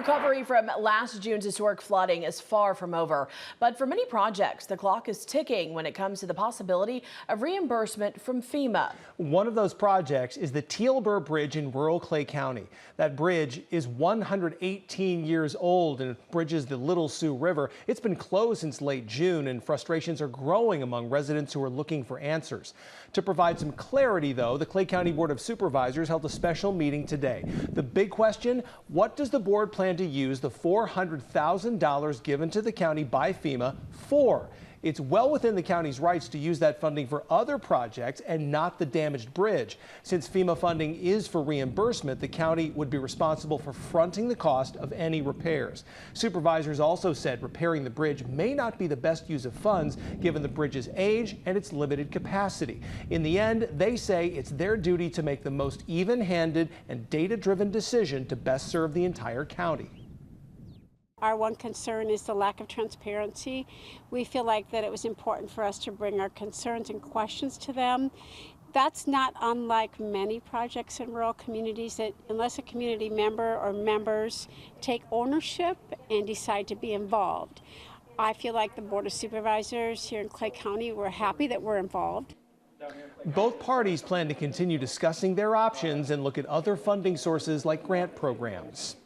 Recovery from last June's historic flooding is far from over, but for many projects, the clock is ticking when it comes to the possibility of reimbursement from FEMA. One of those projects is the Teilbur Bridge in rural Clay County. That bridge is 118 years old and it bridges the Little Sioux River. It's been closed since late June, and frustrations are growing among residents who are looking for answers. To provide some clarity, though, the Clay County Board of Supervisors held a special meeting today. The big question: what does the board plan to use the $400,000 given to the county by FEMA for? It's well within the county's rights to use that funding for other projects and not the damaged bridge. Since FEMA funding is for reimbursement, the county would be responsible for fronting the cost of any repairs. Supervisors also said repairing the bridge may not be the best use of funds given the bridge's age and its limited capacity. In the end, they say it's their duty to make the most even-handed and data-driven decision to best serve the entire county. Our one concern is the lack of transparency. We feel like that it was important for us to bring our concerns and questions to them. That's not unlike many projects in rural communities, that unless a community member or members take ownership and decide to be involved. I feel like the Board of Supervisors here in Clay County, we're happy that we're involved. Both parties plan to continue discussing their options and look at other funding sources like grant programs.